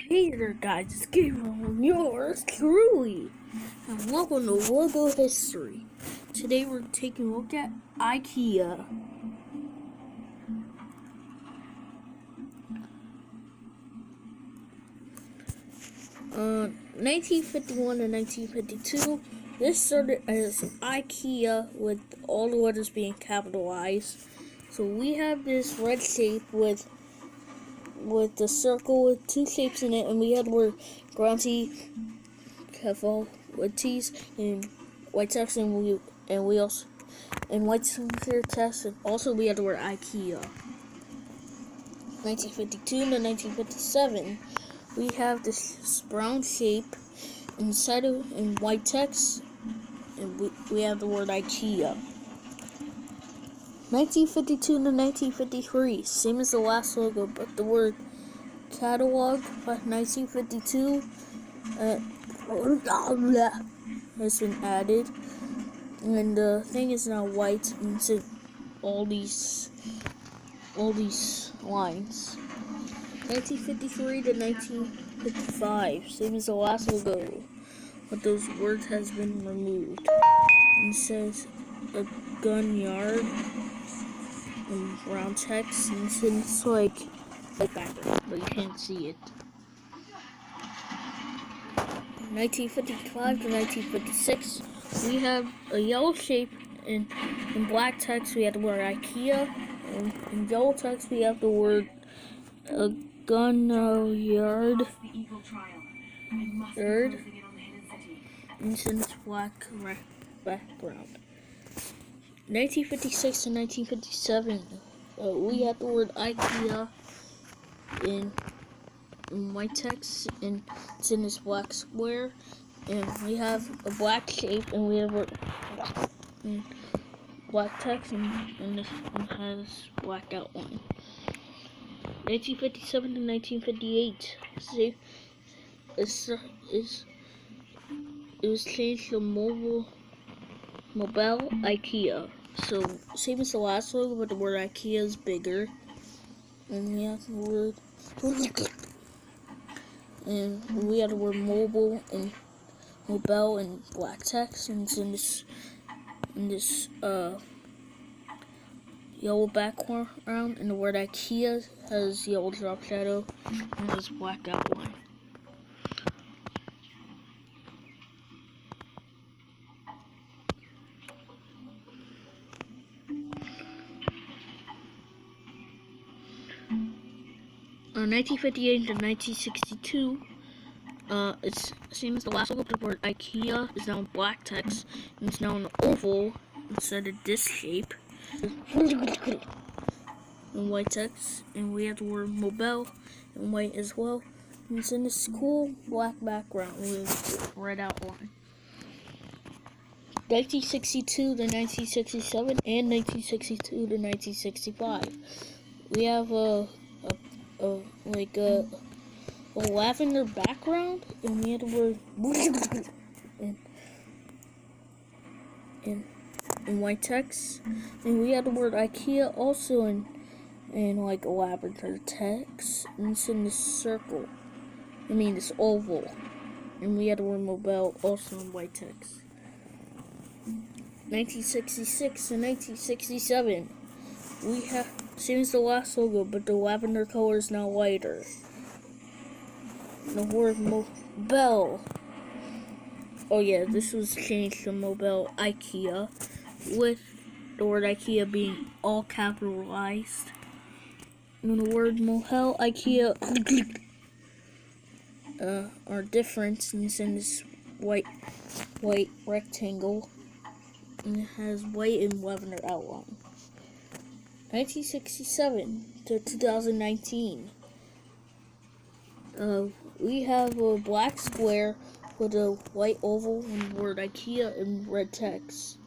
Hey there guys, it's Gamer from yours truly, and welcome to Logo History. Today we're taking a look at Ikea. 1951 to 1952, this started as Ikea with all the letters being capitalized. So we have this red shape with the circle with two shapes in it, and we had the word Grunty, Kefal with T's and white text, and we also and white signature text, and also we had the word IKEA. 1952 to 1957, we have this brown shape inside of in white text, and we have the word IKEA. 1952 to 1953, same as the last logo, but the word catalog by 1952 has been added, and the thing is now white into all these lines. 1953 to 1955, same as the last logo, but those words has been removed. And it says a gun yard in brown text, and it's like background, but you can't see it. 1955 to 1956, we have a yellow shape, in black text we have the word IKEA, and in yellow text we have the word a gun yard, and it's in this black background. 1956 to 1957, we have the word IKEA in white text, and it's in this black square, and we have a black shape, and we have a black text, and this one has black outline. 1957 to 1958, see, it was changed to mobile IKEA. So same as the last logo, but the word IKEA is bigger, and we have the word and we have the word mobile in black text, and it's in this yellow background, and the word IKEA has yellow drop shadow and has black outline. On 1958 to 1962, it's same as the last logo, but the word IKEA is now in black text, and it's now an oval instead of this shape. In white text, and we have the word mobile in white as well, and it's in this cool black background with red outline. 1962 to 1967 and 1962 to 1965, we have a lavender background, and we have the word in white text, and we have the word IKEA also in like a lavender text, and it's in this circle. This oval, and we have the word mobile also in white text. 1966 and 1967, we have same as the last logo, but the lavender color is now lighter. The word mobile. Oh yeah, this was changed to mobile IKEA, with the word IKEA being all capitalized. And the word mobile IKEA are different, and it's in this white rectangle, and it has white and lavender outline. 1967 to 2019, we have a black square with a white oval and the word IKEA in red text.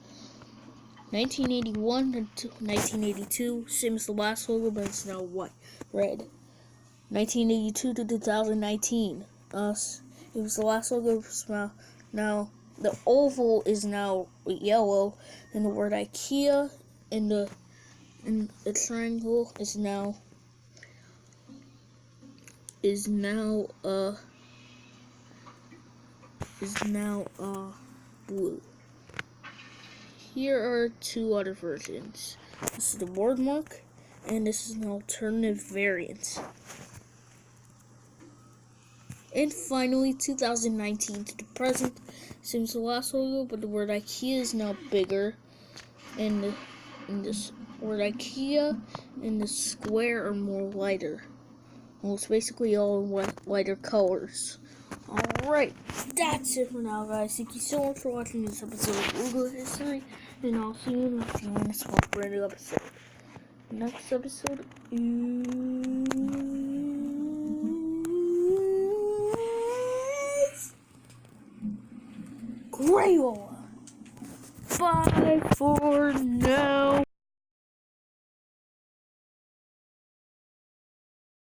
1981 to 1982, same as the last logo, but it's now red. 1982 to 2019, it was the last logo, now the oval is now yellow, and the word IKEA in the triangle is now is now blue. Here are two other versions. This is the word mark, and this is an alternative variant. And finally, 2019 to the present. Seems a lot logo, but the word IKEA is now bigger, and this word IKEA and the square are more lighter. Well, it's basically all in lighter colors. Alright, that's it for now, guys. Thank you so much for watching this episode of Google History, and I'll see you in a few minutes for a brand new episode. Next episode is Crayola. Bye for now.